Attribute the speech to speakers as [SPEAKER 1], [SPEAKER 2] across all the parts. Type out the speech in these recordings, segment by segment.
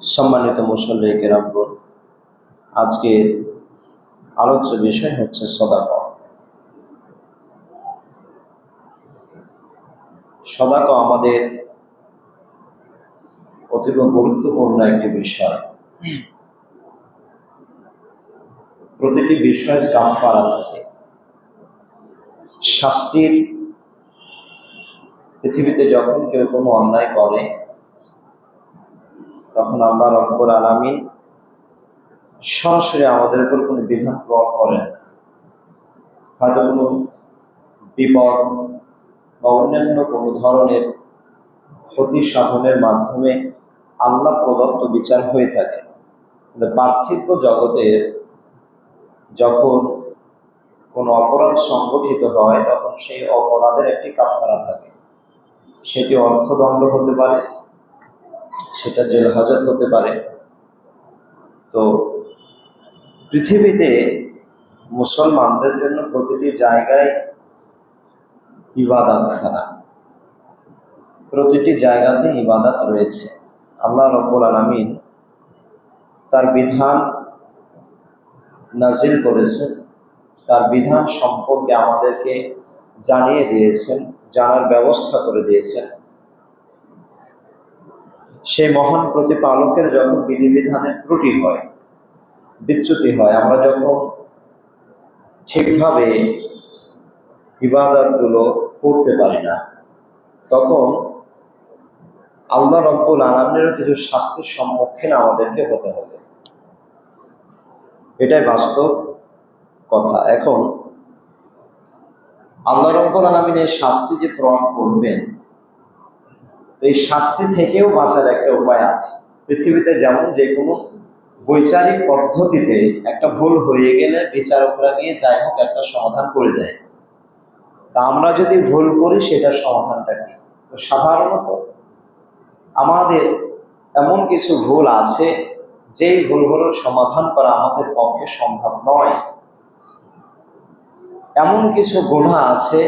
[SPEAKER 1] সম্মানিত মুসল্লি কেরামগণ, আজকের আলোচ্য বিষয় হচ্ছে সদাকা। সদাকা আমাদের অতীব গুরুত্বপূর্ণ একটি বিষয়। প্রতিটি বিষয়ের কাফারা থাকে, শাস্তির। পৃথিবীতে যখন কেউ কোনো অন্যায় করে তখন আল্লাহ রব্বুল আলামিন সরাসরি আমাদের উপর কোনো বিধান প্রয়োগ করেন। হয়তো কোনো বিপদ বা অন্যান্য কোনো ধরনের ক্ষতি সাধনের মাধ্যমে আল্লাহ প্রদত্ত বিচার হয়ে থাকে। কিন্তু পার্থিব জগতের যখন কোনো অপরাধ সংগঠিত হয় তখন সেই অপরাধের একটি কাফারা থাকে। সেটি অর্থদণ্ড হতে পারে, সেটা জেল হাজত হতে পারে। তো পৃথিবীতে মুসলমানদের জন্য প্রতিটি জায়গায় ইবাদতখানা, প্রতিটি জায়গাতে ইবাদত রয়েছে। আল্লাহ রব্বুল আলামিন তার বিধান নাজিল করেছেন, তার বিধান সম্পর্কে আমাদেরকে জানিয়ে দিয়েছেন, জানার ব্যবস্থা করে দিয়েছেন। সেই মহান প্রতিপালকের যখন বিধিবিধানের ত্রুটি হয়, বিচ্যুতি হয়, আমরা যখন ঠিকভাবে ইবাদতগুলো করতে পারি না, তখন আল্লাহ রব্বুল আলামিনেরও কিছু শাস্তির সম্মুখীন আমাদেরকে হতে হবে। এটাই বাস্তব কথা। এখন আল্লাহ রব্বুল আলামিন এই শাস্তি যে প্রয়োগ করবেন, এই শাস্তি থেকেও বাঁচার একটা উপায় আছে। পৃথিবীতে যেমন যে কোনো বৈচারিক পদ্ধতিতে একটা ভুল হয়ে গেলে বিচারকরা গিয়ে যাই হোক একটা সমাধান করে দেয়। তা আমরা যদি ভুল করি সেটার সমাধানটা কি? তো সাধারণত আমাদের এমন কিছু ভুল আছে যেই ভুলগুলোর সমাধান করা আমাদের পক্ষে সম্ভব নয়। এমন কিছু গুনাহ আছে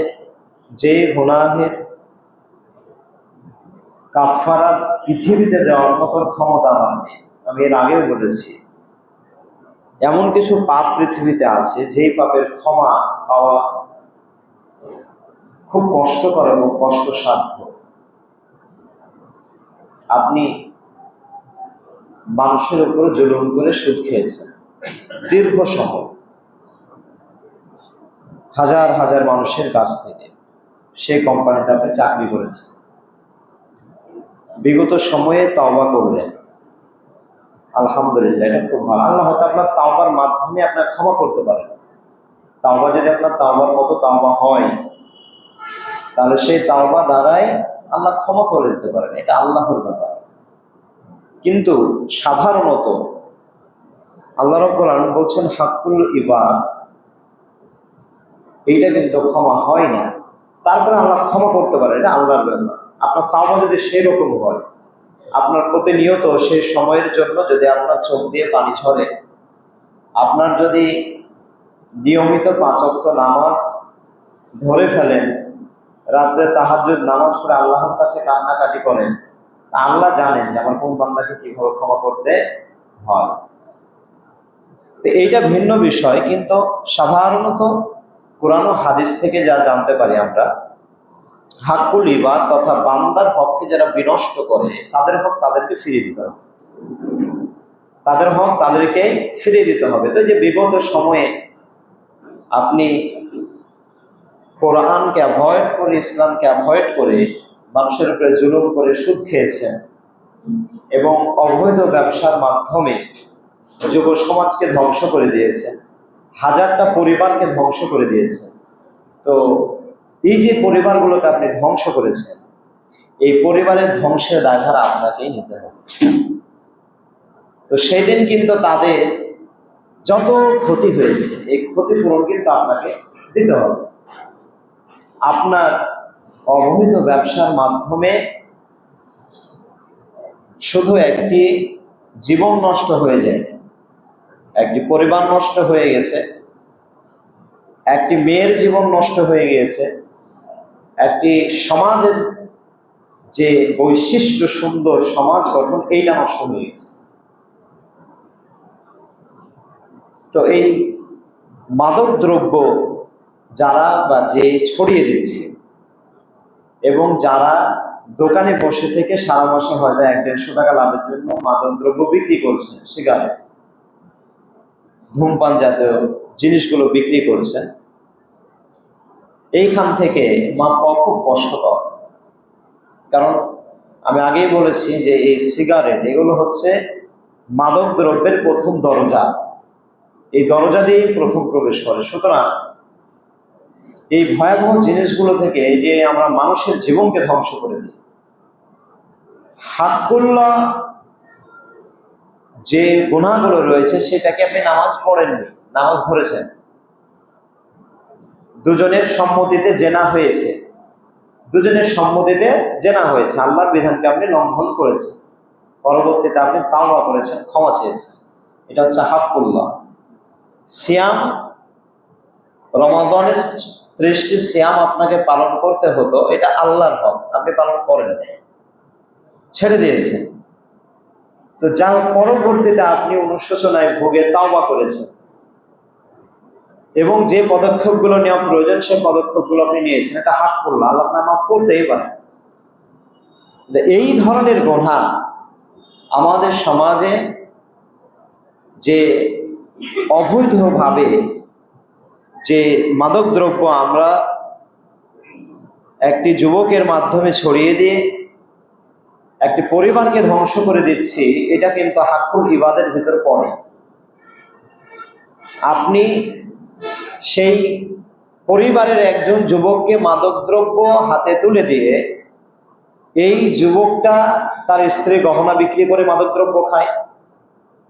[SPEAKER 1] যে গুনাহের কাফারা পৃথিবীতে দেওয়ার মতো ক্ষমতা আমার নেই। আমি এর আগেও বলেছি, এমন কিছু পাপ পৃথিবীতে আছে যেই পাপের ক্ষমা পাওয়া খুব কষ্টকর এবং কষ্টসাধ্য। আপনি মানুষের উপর জুলুম করে সুদ খেয়েছেন দীর্ঘ সময়, হাজার হাজার মানুষের কাছ থেকে সেই কোম্পানিতে আপনি চাকরি করেছেন। বিগত সময়ে তওবা করলেন, আলহামদুলিল্লাহ, এটা খুব ভালো। আল্লাহ হয়তো আপনার তাওবার মাধ্যমে আপনার ক্ষমা করতে পারেন। তাওবা যদি আপনার তাওবার মতো তাওবা হয়, তাহলে সেই তাওবা দ্বারাই আল্লাহ ক্ষমা করে দিতে পারেন। এটা আল্লাহর ব্যাপার। কিন্তু সাধারণত আল্লাহ রাব্বুল আলামিন বলছেন হাক্কুল ইবাদ, এইটা কিন্তু ক্ষমা হয় না। তারপরে আল্লাহ ক্ষমা করতে পারে, এটা আল্লাহর ব্যাপার। আপনার তাওবা যদি সেই রকম হয়, আপনার প্রতিনিয়ত সেই সময়ের জন্য যদি আপনার চোখ দিয়ে পানি ঝরে, আপনার যদি নিয়মিত 5 ওয়াক্ত নামাজ ধরে ফেলেন, রাত্রে তাহাজ্জুদ নামাজ পড়ে আল্লাহর কাছে কান্নাকাটি করেন, আল্লাহ জানেন যে আমার কোন বান্দাকে কিভাবে ক্ষমা করতে হয়। তো এইটা ভিন্ন বিষয়। কিন্তু সাধারণত কোরআন ও হাদিস থেকে যা জানতে পারি আমরা, হাক্কুল ইবাদ তথা বান্দার হককে যারা বিনষ্ট করে তাদের হক তাদেরকে ফিরিয়ে দিতে হবে, তাদের হক তাদেরকে ফিরিয়ে দিতে হবে। তো যে বিগত সময়ে আপনি কোরআনকে অ্যাভয়েড করে, ইসলামকে অ্যাভয়েড করে মানুষের উপরে জুলুম করে সুদ খেয়েছেন এবং অবৈধ ব্যবসার মাধ্যমে যুব সমাজকে ধ্বংস করে দিয়েছেন, হাজারটা পরিবারকে ধ্বংস করে দিয়েছেন। তো এই যে পরিবারগুলোকে আপনি ধ্বংস করেছেন, এই পরিবারের ধ্বংসের দায়ভার আপনাকেই নিতে হবে। তো সেদিন কিন্তু তাদের যত ক্ষতি হয়েছে এই ক্ষতিপূরণ কিন্তু আপনাকে দিতে হবে। আপনার অবৈধ ব্যবসার মাধ্যমে শুধু একটি জীবন নষ্ট হয়ে যায়, একটি পরিবার নষ্ট হয়ে গেছে, একটি মেয়ের জীবন নষ্ট হয়ে গিয়েছে, একটি সমাজের যে বৈশিষ্ট্য সুন্দর সমাজ গঠন এইটা নষ্ট হয়ে গেছে। তো এই মাদক দ্রব্য যারা বা যে ছড়িয়ে দিচ্ছে এবং যারা দোকানে বসে থেকে সারা মাসে হয়তো 100-150 টাকা লাভের জন্য মাদক দ্রব্য বিক্রি করছেন, সিগারেট, ধূমপান জাতীয় জিনিসগুলো বিক্রি করছেন, এইখান থেকে মাপ পাওয়া খুব কষ্টকর। কারণ আমি আগেই বলেছি যে এই সিগারেট এগুলো হচ্ছে মাদক দ্রব্যের প্রথম দরজা, এই দরজা দিয়েই প্রথম প্রবেশ করে। সুতরাং এই ভয়াবহ জিনিসগুলো থেকে এই যে আমরা মানুষের জীবনকে ধ্বংস করে দিই, হাক্কুল্লাহ যে গুনাহগুলো রয়েছে সেটাকে আপনি নামাজ পড়েননি, নামাজ ধরেছেন, দুজনের সম্মতিতে জেনা হয়েছে, দুজনের সম্মতিতে জেনা হয়েছে, আল্লাহর বিধানকে আপনি লঙ্ঘন করেছেন, পরবর্তীতে আপনি তাওবা করেছেন, ক্ষমা চেয়েছেন, এটা হচ্ছে হাক্কুল্লাহ। সিয়াম, রমাদানের 30টি সিয়াম আপনাকে পালন করতে হতো, এটা আল্লাহর হক, আপনি পালন করেন না, ছেড়ে দিয়েছেন। তো যা পরবর্তীতে আপনি অনুশোচনায় ভুগে তাওবা করেছেন এবং যে পদক্ষেপগুলো নেওয়া প্রয়োজন সে পদক্ষেপগুলো আপনি নিয়েছেন, এটা হাক্কুল্লাহ, আল্লাহ আপনার মাফ করতেই পারেন। এই ধরনের গুনাহ আমাদের সমাজে যে অবৈধভাবে যে মাদকদ্রব্য আমরা একটি যুবকের মাধ্যমে ছড়িয়ে দিয়ে একটি পরিবারকে ধ্বংস করে দিচ্ছি, এটা কিন্তু হাক্কুল ইবাদের ভিতর পড়ে। আপনি সেই পরিবারের একজন যুবককে মাদকদ্রব্য হাতে তুলে দিয়ে এই যুবকটা তার স্ত্রী গহনা বিক্রি করে মাদকদ্রব্য খায়,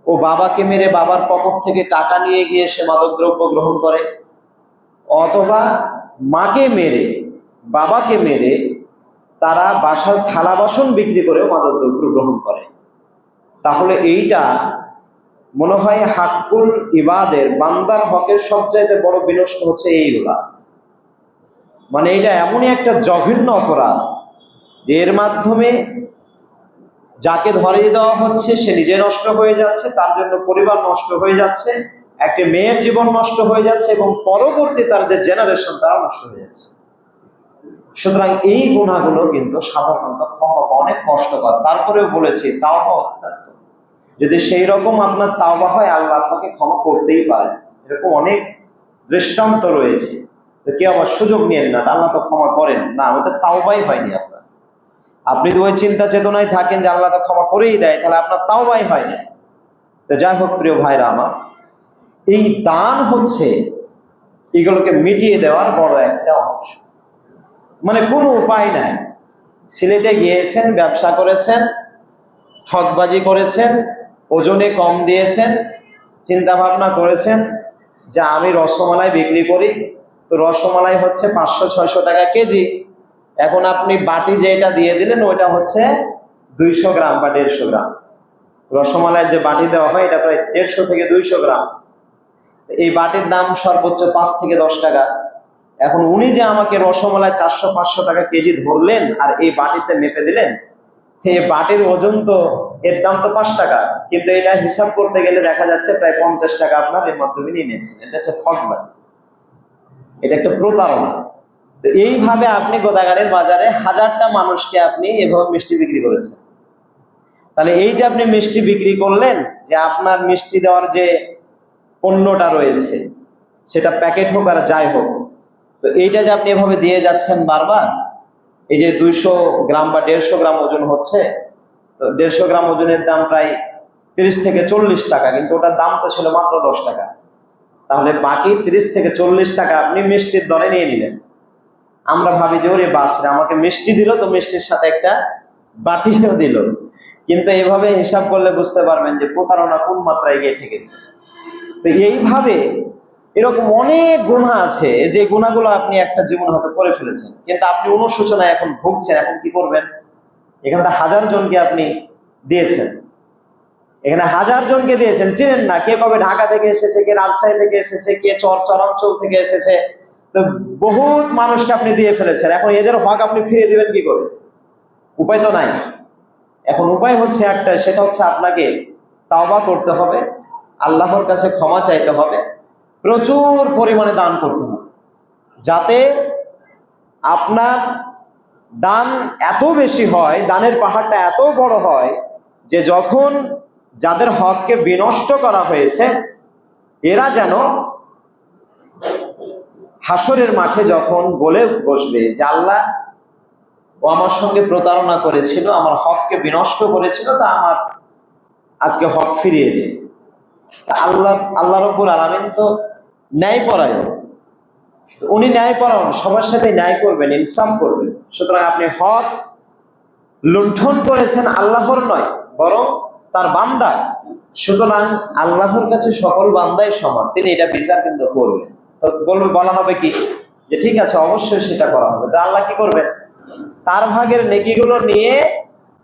[SPEAKER 1] ও বাবাকে মেরে বাবার পকেট থেকে টাকা নিয়ে গিয়ে সে মাদকদ্রব্য গ্রহণ করে, অথবা মাকে মেরে বাবাকে মেরে তারা বাসার থালা বাসন বিক্রি করেও মাদকদ্রব্য গ্রহণ করে। তাহলে এইটা মনে হয় হাক্কুল ইবাদের, বান্দার হকের সবচাইতে বড় বিনষ্ট হচ্ছে এইগুলা। মানে এটা এমনই একটা জঘন্য অপরাধ যে এর মাধ্যমে যাকে ধরিয়ে দেওয়া হচ্ছে সে নিজে নষ্ট হয়ে যাচ্ছে, তার জন্য পরিবার নষ্ট হয়ে যাচ্ছে, একটি মেয়ের জীবন নষ্ট হয়ে যাচ্ছে এবং পরবর্তী তার যে জেনারেশন তারা নষ্ট হয়ে যাচ্ছে। সুতরাং এই গুনাহগুলো কিন্তু সাধারণত ক্ষমা অনেক কষ্টকর। তারপরেও বলেছি তাওবা অত্যন্ত, যদি সেই রকম আপনার তাওবা হয় আল্লাহ আপনাকে ক্ষমা করতেই পারেন, এরকম অনেক দৃষ্টান্ত রয়েছে। কেউ আবার সুযোগ নিয়েন না, আল্লাহ তো ক্ষমা করেন না, ওটা তাওবাই হয়নি আপনার। আপনি তো ওই চিন্তা চেতনায় থাকেন যে আল্লাহ তো ক্ষমা করেই দেয়, তাহলে আপনার তাওবাই হয়নি। তো যাই হোক প্রিয় ভাইরা আমার, এই দান হচ্ছে এগুলোকে মিটিয়ে দেওয়ার বড় একটা অংশ। মানে কোনো উপায় নাই, সিলেটে গিয়েছেন, ব্যবসা করেছেন, ঠকবাজি করেছেন, ওজনে কম দিয়েছেন, চিন্তা ভাবনা করেছেন যে আমি রসমালাই বিক্রি করি, তো রসমালাই হচ্ছে 500-600 টাকা কেজি, এখন আপনি বাটি যেটা দিয়ে দিলেন ওইটা হচ্ছে 200 গ্রাম বা 150 গ্রাম। রসমালাইয়ের যে বাটি দেওয়া হয় এটা প্রায় 150 থেকে 200 গ্রাম। এই বাটির দাম সর্বোচ্চ 5 থেকে 10 টাকা। এখন উনি যে আমাকে রসমালাই 400-500 টাকা কেজি ধরলেন আর এই বাটিতে মেপে দিলেন, এই বাটির ওজন তো এর দাম তো 5 টাকা, কিন্তু এটা হিসাব করতে গেলে দেখা যাচ্ছে প্রায় 50 টাকা আপনার এর মাধ্যমে নিয়ে নিয়েছেন। এটা হচ্ছে ঠকবাজি, এটা একটা প্রতারণা। তো এইভাবে আপনি গোদাগাড়ির বাজারে 1000টা মানুষকে আপনি এভাবে মিষ্টি বিক্রি করেছেন। তাহলে এই যে আপনি মিষ্টি বিক্রি করলেন, যে আপনার মিষ্টি দেওয়ার যে পণ্যটা রয়েছে সেটা প্যাকেট হোক আর যাই হোক, তো এইটা যে আপনি এভাবে দিয়ে যাচ্ছেন বারবার, এই যে 200 গ্রাম বা 150 গ্রাম ওজন হচ্ছে, তো 150 গ্রাম ওজনের দাম প্রায় 30 থেকে 40 টাকা, কিন্তু ওটার দাম তো ছিল মাত্র 10 টাকা। তাহলে বাকি 30 থেকে 40 টাকা আপনি মিষ্টির দরে নিয়ে নিলেন। আমরা ভাবি যে ওরে বাসরে, আমাকে মিষ্টি দিল তো মিষ্টির সাথে একটা বাটিও দিল, কিন্তু এইভাবে হিসাব করলে বুঝতে পারবেন যে প্রতারণা কোন মাত্রায় গিয়ে ঠেকেছে। তো এইভাবে এরকম অনেক গুনাহ আছে যে গুনাহগুলো আপনি একটা জীবন হয়তো করে ফেলেছেন, কিন্তু আপনি অনুশোচনায় এখন ভুগছেন। এখন কি করবেন? এখানে 1000 জনকে আপনি দিয়েছেন, এখানে 1000 জনকে দিয়েছেন, চিনেন না কে কবে ঢাকা থেকে এসেছে, কে রাজশাহী থেকে এসেছে, কে চরাঞ্চল থেকে এসেছে, তো বহুত মানুষকে আপনি দিয়ে ফেলেছেন। এখন এদের হক আপনি ফিরিয়ে দিবেন কি করে? উপায় তো নাই। এখন উপায় হচ্ছে একটা, সেটা হচ্ছে আপনাকে তাওবা করতে হবে, আল্লাহর কাছে ক্ষমা চাইতে হবে, প্রচুর পরিমাণে দান করতে হবে, যাতে আপনার দান এত বেশি হয়, দানের পাহাড়টা এত বড় হয় যে যখন যাদের হককে বিনষ্ট করা হয়েছে এরা যেন হাসরের মাঠে যখন বলে বসবে যে আল্লাহ, ও আমার সঙ্গে প্রতারণা করেছিল, আমার হককে বিনষ্ট করেছিল, তা আমার আজকে হক ফিরিয়ে দিন। আল্লাহ রাব্বুল আলামিন তো ন্যায়পরায়ণ, উনি ন্যায়পরায়ণ, সবার সাথে ন্যায় করবেন, ইনসাফ করবেন। সুতরাং আপনি হক লুণ্ঠন করেছেন আল্লাহর নয়, বরং তার বান্দা। সুতরাং আল্লাহর কাছে সকল বান্দাই সমান, তিনি এটা বিচার কিন্তু করবেন। তো বলা হবে কি যে ঠিক আছে, অবশ্যই সেটা করা হবে। তা আল্লাহ কি করবেন? তার ভাগের নেকিগুলো নিয়ে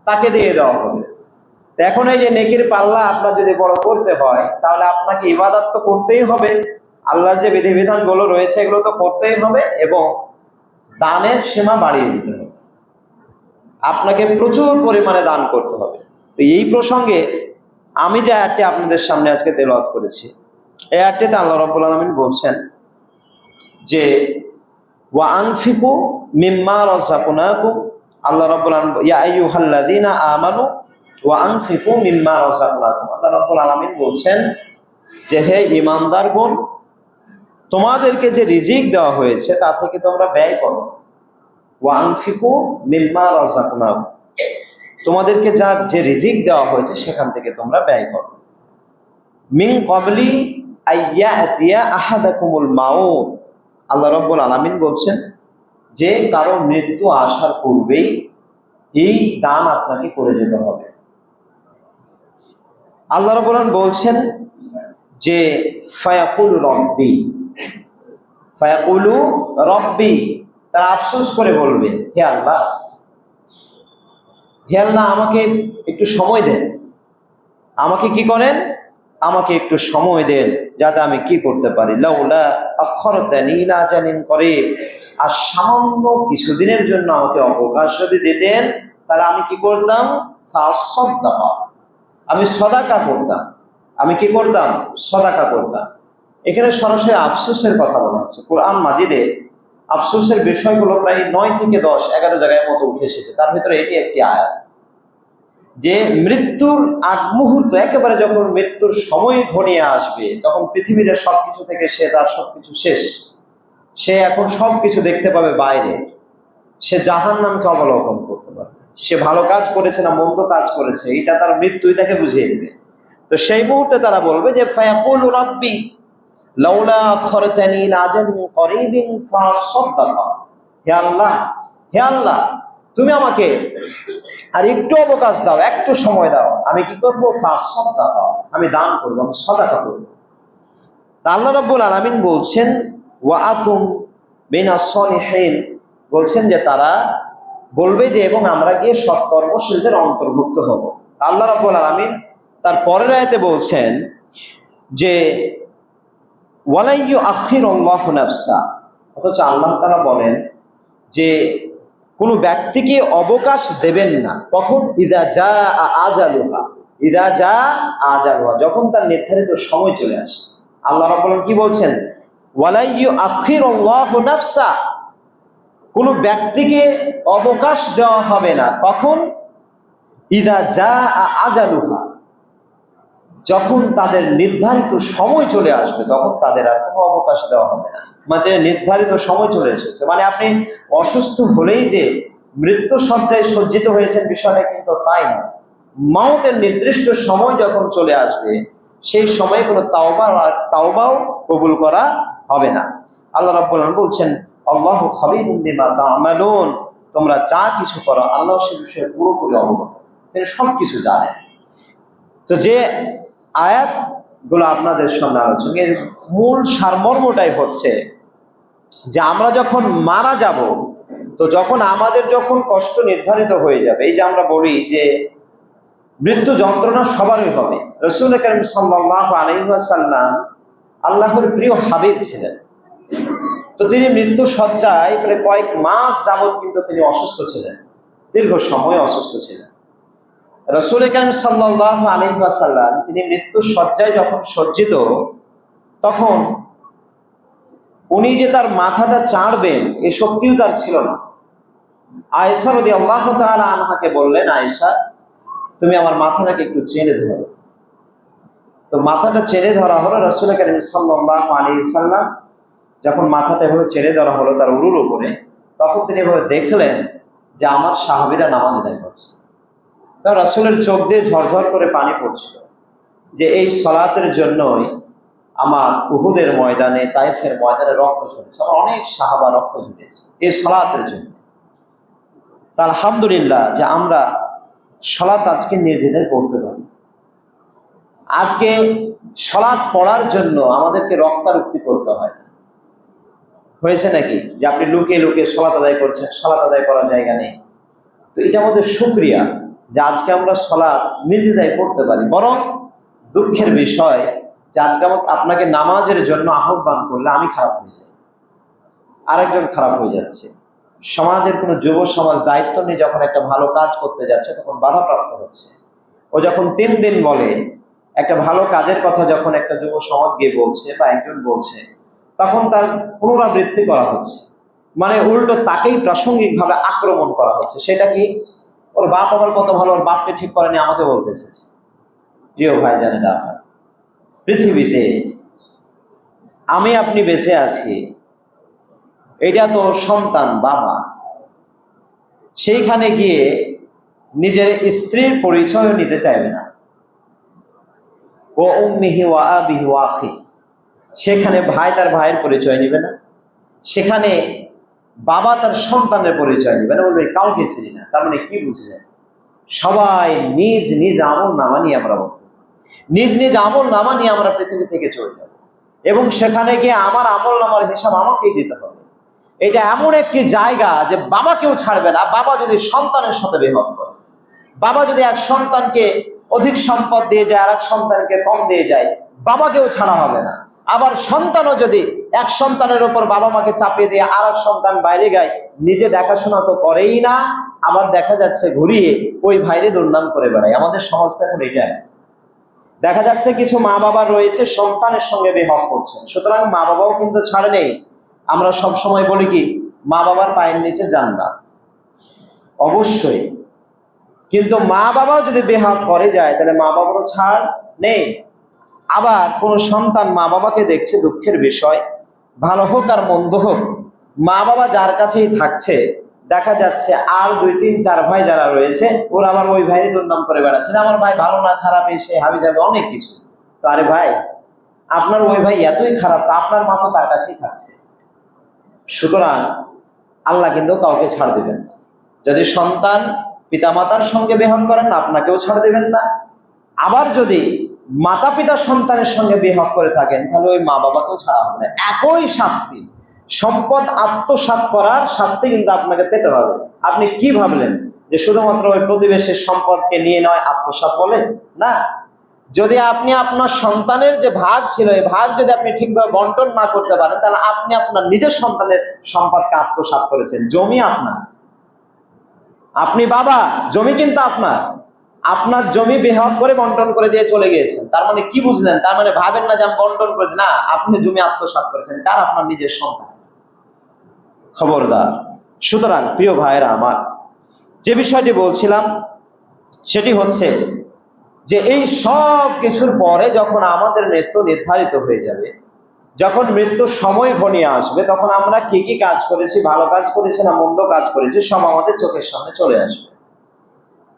[SPEAKER 1] তাকে দিয়ে দেওয়া হবে। এখন এই যে নেকির পাল্লা আপনার যদি বড় করতে হয়, তাহলে আপনাকে ইবাদত তো করতেই হবে, আল্লাহর যে বিধিবিধানগুলো রয়েছে এগুলো তো করতেই হবে, এবং দানের সীমা বাড়িয়ে দিতে হবে, আপনাকে প্রচুর পরিমাণে দান করতে হবে। তো এই প্রসঙ্গে আমি যে আয়াতটি আপনাদের সামনে আজকে তেলাওয়াত করেছি, এই আয়াতটিতে আল্লাহ রাব্বুল আলামিন বলছেন যে ওয়া আনফিকু মিম্মা রাযাকনাকুম, আল্লাহ রাব্বুল আলামিন ইয়া আইয়ুহাল্লাযীনা আমানু ওয়া আনফিকু মিম্মা রাযাকনাকুম, আল্লাহ রাব্বুল আলামিন বলছেন যে হে ঈমানদারগণ, তোমাদেরকে যে রিজিক দেওয়া হয়েছে তা থেকে তোমরা ব্যয় করো। ওয়া আনফিকু মিম্মা রাযাকনাকুম, তোমাদেরকে যে রিজিক দেওয়া হয়েছে সেখান থেকে তোমরা ব্যয় করো। মিন ক্বাবলি আইয়াতিয়া আহাদাকুমুল মাউত, আল্লাহ রাব্বুল আলামিন বলছেন যে কারো মৃত্যু আসার পূর্বেই এই দান আপনাকে করে যেতে হবে। আল্লাহ রাব্বুল আলামিন বলছেন যে ফায়াকুলু রব্বি, তারা আফসোস করে বলবে হে আল্লাহ, আমাকে একটু সময় দেন, আমাকে কি করেন, আমাকে একটু সময় দেন যাতে আমি কি করতে পারি। লাউলা আখরতানি ইলা আজালিন করিব, আর সামান্য কিছুদিনের জন্য আমাকে অবকাশ যদি দিতেন তাহলে আমি কি করতাম, ফাসাদদাকা, আমি সদাকা করতাম। আমি কি করতাম? সদাকা করতাম। এখানে সরাসরি আফসোসের কথা বলা হচ্ছে। কোরআন মাজিদে আফসোসের বিষয়গুলো প্রায় 9 থেকে 10 11 জায়গায় মতো উঠে এসেছে, তার ভিতরে এটি একটি আয়াত যে মৃত্যুর আগ মুহূর্ত, একেবারে যখন মৃত্যুর সময় ঘনিয়ে আসবে, তখন পৃথিবীর সবকিছু থেকে সে তার সবকিছু শেষ, সে এখন সবকিছু দেখতে পাবে বাইরে, সে জাহান্নামকে অবলোকন করতে পারবে, সে ভালো কাজ করেছে না মন্দ কাজ করেছে এটা তার মৃত্যুই তাকে বুঝিয়ে দেবে। তো সেই মুহূর্তে তারা বলবে যে ফায়াকুলু রাব্বি লাউলা আখরতানি ইলা আজালিন করিবিন ফাসাদদাকা, হে আল্লাহ, তুমি আমাকে আর একটু অবকাশ দাও, একটু সময় দাও, আমি কি করবো, ফাসাদদাকা, আমি দান করবো, আমি সদাকা করবো। তা আল্লাহ রাব্বুল আলামিন বলছেন ওয়া আকুম মিনাস সলিহিন, বলছেন যে তারা বলবে যে এবং আমরা গিয়ে সৎকর্মশীলদের অন্তর্ভুক্ত হব। আল্লাহ রাব্বুল আলামিন তার পরের আয়াতে বলছেন যে ওয়ালা ইউআখিরুল্লাহু নাফসা, অথচ আল্লাহ তাআলা বলেন যে কোনো ব্যক্তিকে অবকাশ দেবেন না, কখন, ইদা জাআ আজালুহা, যখন তার নির্ধারিত সময় চলে আসে। আল্লাহ রাব্বুল আলামিন কি বলছেন, ওয়ালা ইউআখিরুল্লাহু নাফসা, কোনো ব্যক্তিকে অবকাশ দেওয়া হবে না, কখন, ইদা জাআ আজালুহা, যখন তাদের নির্ধারিত সময় চলে আসবে তখন তাদের আর কোনো অবকাশ দেওয়া হবে না। মানে নির্ধারিত সময় চলে এসেছে, মানে আপনি অসুস্থ হলেই যে মৃত্যু শয্যায় সজ্জিত হয়েছেন বিষয়টা কিন্তু তাই না। মাউতের নির্দিষ্ট সময় যখন চলে আসবে সেই সময়ে কোনো তাওবাও কবুল করা হবে না। আল্লাহ রাব্বুল আলামিন বলছেন আল্লাহু খাবীরুম বিমা তা'মালুন, তোমরা যা কিছু করো আল্লাহ সে বিষয়ে পুরোপুরি অবগত, তিনি সব কিছু জানেন। তো যে আয়াতগুলো আপনাদের সামনে আলোচনা, এর মূল সারমর্মটাই হচ্ছে যে আমরা যখন মারা যাব, তো আমাদের যখন কষ্ট নির্ধারিত হয়ে যাবে, এই যে আমরা বলি যে মৃত্যু যন্ত্রণা সবারই হবে। রাসূল কারীম সাল্লাল্লাহু আলাইহি ওয়াসাল্লাম আল্লাহর প্রিয় হাবিব ছিলেন। তো তিনি মৃত্যু শয্যায় প্রায় কয়েক মাস যাবত কিন্তু তিনি অসুস্থ ছিলেন, দীর্ঘ সময় অসুস্থ ছিলেন। রাসূল কারীম সাল্লাল্লাহু আলাইহি ওয়াসাল্লাম তিনি মৃত্যু শয্যায় যখন সজ্জিত, তখন উনি যে তার মাথাটা চাড়বেন এই শক্তিও তার ছিল না। আয়েশা রাদিয়াল্লাহু তাআলা আনহাকে বললেন, আয়েশা তুমি আমার মাথাটাকে একটু চেড়ে ধরো। তো মাথাটা চেড়ে ধরা হলো। রাসূল কারীম সাল্লাল্লাহু আলাইহি সাল্লাম যখন মাথাটা এভাবে চেড়ে ধরা হলো তার উরুর উপরে, তখন তিনি এভাবে দেখলেন যে আমার সাহাবীরা নামাজ আদায় করছে। তা রাসূলের চোখ দিয়ে ঝরঝর করে পানি পড়ছিল, যে এই সালাতের জন্যই আমার উহুদের ময়দানে, তায়েফের ময়দানে রক্ত ঝরেছে, আমার অনেক সাহাবা রক্ত ঝরেছে এই সালাতের জন্য। তা আলহামদুলিল্লাহ যে আমরা সালাত আজকে নির্দ্বিধায় পড়তে পারি। আজকে সালাত পড়ার জন্য আমাদেরকে রক্তারক্তি করতে হয় না। হয়েছে নাকি যে আপনি লুকিয়ে লুকিয়ে সালাত আদায় করছেন, সালাত আদায় করার জায়গা নেই। তো এটা আমাদের শুকরিয়া যে আজকে আমরা সালাত নির্দ্বিধায় পড়তে পারি। বরং দুঃখের বিষয় যে আজকে আপনাকে নামাজের জন্য আহ্বান করলে আমি খারাপ হয়ে যাই, আরেকজন খারাপ হয়ে যাচ্ছে। সমাজের কোনো যুব সমাজ দায়িত্ব নিয়ে যখন একটা ভালো কাজ করতে যাচ্ছে তখন বাধাপ্রাপ্ত হচ্ছে। ও যখন 3 দিন বলে একটা ভালো কাজের কথা, যখন একটা যুব সমাজ গিয়ে বলছে বা একজন বলছে, তখন তার পুনরাবৃত্তি করা হচ্ছে, মানে উল্টো তাকেই প্রাসঙ্গিকভাবে আক্রমণ করা হচ্ছে। সেটা কি, ওর বাপ আবার কত ভালো, ওর বাপকে ঠিক করেনি, আমাকে বলতে এসেছে। প্রিয় ভাই জানেন, পৃথিবীতে আমি আপনি বেঁচে আছি, এটা তো সন্তান বাবা, সেইখানে গিয়ে নিজের স্ত্রীর পরিচয় নিতে চাইবে না। ও উম্মিহি ওয়া আবিহি ওয়া আখি, সেখানে ভাই তার ভাইয়ের পরিচয় নিবে না, সেখানে বাবা তার সন্তানের পরিচয় নিবে না, বলবে কাউকে চিনি না। তার মানে কি বুঝলেন? সবাই নিজ নিজ আমল নামা নিয়ে আমরা নিজ নিজ আমল নামা নিয়ে আমরা পৃথিবী থেকে চলে যাব, এবং সেখানে গিয়ে আমার আমল নামার হিসাব আমাকেই দিতে হবে। এটা এমন একটি জায়গা যে বাবা কেউ ছাড়বে না। বাবা যদি সন্তানের সাথে বেহদ করে, বাবা যদি এক সন্তানকে অধিক সম্পদ দিয়ে যায় আর এক সন্তানকে কম দিয়ে যায়, বাবাকেও ছাড়া হবে না। আবার সন্তানও যদি এক সন্তানের উপর বাবা মাকে চাপিয়ে দিয়ে আর এক সন্তান বাইরে গায়, নিজে দেখাশোনা তো করেই না, আবার দেখা যাচ্ছে ঘুরিয়ে ওই ভাইরে দুর্নাম করে বেড়ায়। আমাদের সমাজটা এখন এটাই দেখা যাচ্ছে। কিছু মা বাবা রয়েছে সন্তানের সঙ্গে বেহক করছেন, সুতরাং মা বাবাও কিন্তু ছাড় নেই। আমরা সব সময় বলি কি, মা বাবার পায়ের নিচে জান্নাত, অবশ্যই। কিন্তু মা বাবাও যদি বেহক করে যায় তাহলে মা বাবারও ছাড় নেই। আবার কোন সন্তান মা বাবাকে দেখছে, দুঃখের বিষয়, ভালো হোক আর মন্দ হোক, মা বাবা যার কাছেই থাকছে, দেখা যাচ্ছে আর 2, 3, 4 ভাই যারা রয়েছে ওরা আবার ওই ভাইয়ের দুর্নাম করে বেড়াচ্ছে যে আমার ভাই ভালো না, খারাপ, এসে হাবি যাবে অনেক কিছু। তো আরে ভাই, আপনার ওই ভাই এতই খারাপ, তা আপনার মা তো তার কাছেই থাকছে। সুতরাং আল্লাহ কিন্তু কাউকে ছাড় দেবেন না। যদি সন্তান পিতামাতার সঙ্গে বেহক করেন না, আপনাকেও ছাড় দেবেন না। আবার যদি মাতা পিতা সন্তানের সঙ্গে বেহক করে থাকেন, তাহলে ওই মা বাবাকেও ছাড়া হবে না। একই শাস্তি, সম্পদ আত্মসাৎ করার শাস্তি কিন্তু আপনাকে পেতে হবে। আপনি কি ভাবলেন যে শুধুমাত্র ওই প্রতিবেশীর সম্পদকে নিয়ে নয় আত্মসাৎ বলে? না, যদি আপনি আপনার সন্তানের যে ভাগ ছিল এই ভাগ যদি আপনি ঠিকভাবে বন্টন না করতে পারেন, তাহলে আপনি আপনার নিজের সন্তানের সম্পদকে আত্মসাৎ করেছেন। জমি আপনার, আপনি বাবা, জমি কিন্তু আপনার, আপনার জমি বেহক করে বন্টন করে দিয়ে চলে গিয়েছেন। তার মানে কি বুঝলেন? তার মানে ভাবেন না যে আমি বন্টন করে দিই, না, আপনি জমি আত্মসাৎ করেছেন। কার? আপনার নিজের সন্তান। খবরদার। সুতরাং প্রিয় ভাইয়েরা আমার, যে বিষয়টি বলছিলাম সেটি হচ্ছে যে এই সব কিছুর পরে যখন আমাদের মৃত্যু নির্ধারিত হয়ে যাবে, যখন মৃত্যুর সময় ঘনিয়ে আসবে, তখন আমরা কি কি কাজ করেছি, ভালো কাজ করেছি না মন্দ কাজ করেছি, সব আমাদের চোখের সামনে চলে আসবে।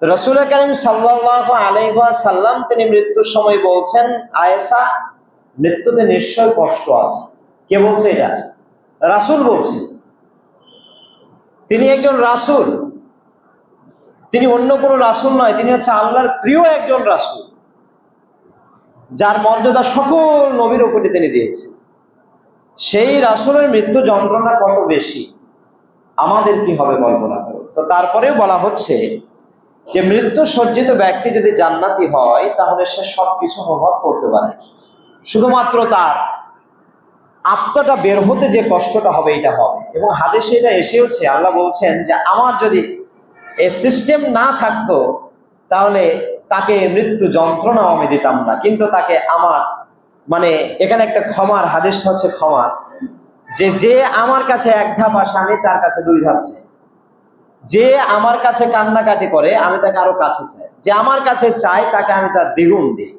[SPEAKER 1] রাসূল কারীম সাল্লাল্লাহু আলাইহি ওয়াসাল্লাম তিনি মৃত্যুর সময় বলছেন, আয়েশা, মৃত্যুতে নিশ্চয় কষ্ট আছে। কে বলছে এটা? রাসূল বলছেন। তিনি একজন রাসূল, তিনি অন্য কোনো রাসূল নয়, তিনি হচ্ছে আল্লাহর প্রিয় একজন রাসূল, যার মর্যাদা সকল নবীর উপরে তিনি দিয়েছেন। সেই রাসূলের মৃত্যু যন্ত্রণা কত বেশি, আমাদের কি হবে কল্পনা করো। তো তারপরেও বলা হচ্ছে যে মৃত্যু সজ্জিত ব্যক্তি যদি জান্নাতি হয় তাহলে সে সবকিছু অনুভব করতে পারে, শুধুমাত্র তার আত্মাটা বের হতে যে কষ্টটা হবে এটা হবে। এবং হাদিসে এটা এসেওছে, আল্লাহ বলছেন যে আমার যদি এই সিস্টেম না থাকতো তাহলে তাকে মৃত্যু যন্ত্রণাও আমি দিতাম না, কিন্তু তাকে আমার মানে এখানে একটা ক্ষমার হাদিসটা হচ্ছে ক্ষমার, যে যে আমার কাছে এক ধাপ আসে আমি তার কাছে দুই ধাপ চাই, যে আমার কাছে কান্নাকাটি করে আমি তাকে আরো কাছে চাই, যে আমার কাছে চাই তাকে আমি তার দ্বিগুণ দিই।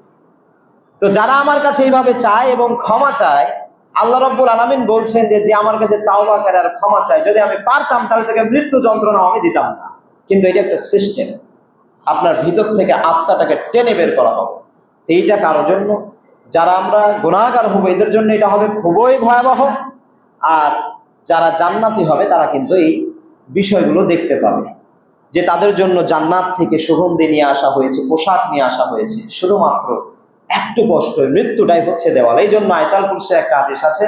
[SPEAKER 1] তো যারা আমার কাছে এইভাবে চায় এবং ক্ষমা চায়, আল্লাহ রাব্বুল আলামিন বলছেন যে যে আমার কাছে তাওবা করে আর ক্ষমা চায়, যদি আমি পারতাম তাহলে তাকে মৃত্যু যন্ত্রণা আমি দিতাম না। কিন্তু এটা একটা সিস্টেম, আপনার ভিতর থেকে আত্মাটাকে টেনে বের করা হবে। তো এইটা কারোর জন্য, যারা আমরা গুনাহগার হবো এদের জন্য এটা হবে খুবই ভয়াবহ। আর যারা জান্নাতি হবে তারা কিন্তু এই বিষয়গুলো দেখতে পাবে, যে তাদের জন্য জান্নাত থেকে সুগন্ধি নিয়ে আসা হয়েছে, পোশাক নিয়ে আসা হয়েছে, শুধুমাত্র একটু কষ্ট, মৃত্যুটাই হচ্ছে দেওয়াল। এই জন্য আয়াতুল কুরসির একটা আদেশ আছে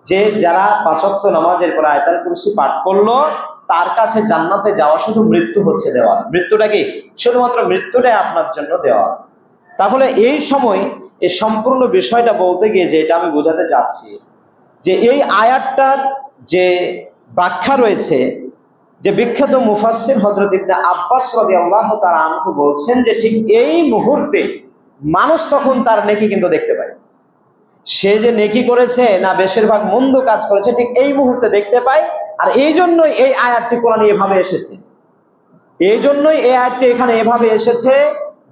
[SPEAKER 1] যে যারা ৫ ওয়াক্ত নামাজের পরে আয়াতুল কুরসি পাঠ করলো তার কাছে জান্নাতে যাওয়া শুধু মৃত্যু হচ্ছে দেওয়াল। মৃত্যুটা কি? শুধুমাত্র মৃত্যুটাই আপনার জন্য দেওয়াল। তাহলে এই সময় এই সম্পূর্ণ বিষয়টা বলতে গিয়ে যেটা আমি বোঝাতে চাচ্ছি, যে এই আয়াতটার যে ব্যাখ্যা রয়েছে, যে বিখ্যাত মুফাসসির হযরত ইবনে আব্বাস রাদিয়াল্লাহু তাআলা আনহু বলছেন যে ঠিক এই মুহূর্তে মানুষ তখন তার নেকি কিন্তু দেখতে পায়। সে যে নেকি করেছে না বেশিরভাগ মন্দ কাজ করেছে, ঠিক এই মুহূর্তে দেখতে পায়। আর এই জন্যই এই আয়াতটি কোরআনে এভাবে এসেছে, এই জন্যই এই আয়াতটি এখানে এভাবে এসেছে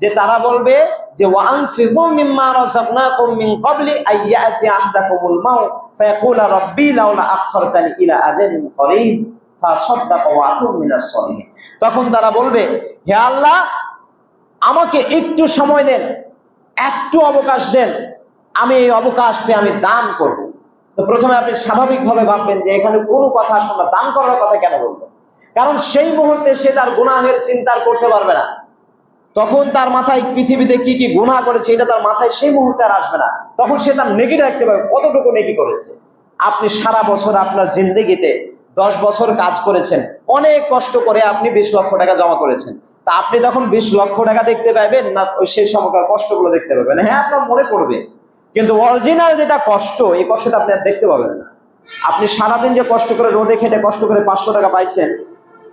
[SPEAKER 1] যে তারা বলবে যে ওয়ানফিকু মিম্মা রাযাকনাকুম মিন ক্বাবলি আইয়াতি আহদাকুমুল মাউত ফায়াকুলা রাব্বি লাউলা আখখারতানি ইলা আজালিন করিব ফাসাদদাকা ওয়া আকুম মিনাস সালিহিন। তখন তারা বলবে, হে আল্লাহ, আমাকে একটু সময় দেন, একটু অবকাশ দেন, আমি এই অবকাশ পেয়ে আমি দান করব। তো প্রথমে আপনি স্বাভাবিকভাবে ভাববেন যে এখানে কোনো কথা আসলে না, দান করার কথা কেন বলবো? কারণ সেই মুহূর্তে সে তার গুনাহের চিন্তা করতে পারবে না। তখন তার মাথায় পৃথিবীতে কি কি গুনাহ করেছে এটা তার মাথায় সেই মুহূর্তে আর আসবে না। তখন সে তার নেকি দেখতে পাবে কতটুকু নেকি করেছে। আপনি সারা বছর আপনার জিন্দেগিতে 10 বছর কাজ করেছেন, অনেক কষ্ট করে আপনি 20 লক্ষ টাকা জমা করেছেন। তা আপনি তখন 20 লক্ষ টাকা দেখতে পাবেন না সেই সময়কার কষ্টগুলো দেখতে পাবেন? হ্যাঁ, আপনার মনে পড়বে, কিন্তু অরিজিনাল যেটা কষ্ট, এই কষ্টটা আপনি আর দেখতে পাবেন না। আপনি সারাদিন যে কষ্ট করে রোদে খেটে কষ্ট করে 500 টাকা পাইছেন,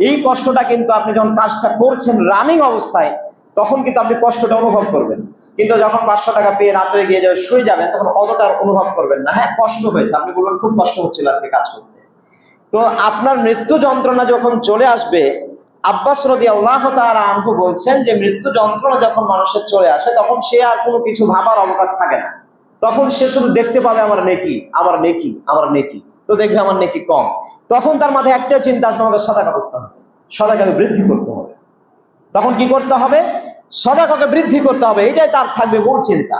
[SPEAKER 1] এই কষ্টটা কিন্তু আপনি যখন কাজটা করছেন রানিং অবস্থায় তখন কিন্তু আপনি কষ্টটা অনুভব করবেন। কিন্তু যখন 500 টাকা পেয়ে রাত্রে গিয়ে যাবে শুয়ে যাবেন তখন অতটা অনুভব করবেন না। হ্যাঁ, কষ্ট হয়েছে, আপনি বলবেন খুব কষ্ট হচ্ছিল আজকে কাজ করতে। তো আপনার মৃত্যু যন্ত্রণা যখন চলে আসবে, আব্বাস রাদিয়াল্লাহু তাআলা আনহু বলছেন যে মৃত্যু যন্ত্রণা যখন মানুষের চলে আসে তখন সে আর কোনো কিছু ভাবার অবকাশ থাকে না। তখন সে শুধু দেখতে পাবে আমার নেকি, আমার নেকি, আমার নেকি। তো দেখবে আমার নেকি কম, তখন তার মাথায় একটা চিন্তা আসবে, আমাকে সাদাকা করতে হবে, সাদাকাকে বৃদ্ধি করতে হবে। তখন কি করতে হবে? সাদাকাকে বৃদ্ধি করতে হবে, এটাই তার থাকবে মূল চিন্তা।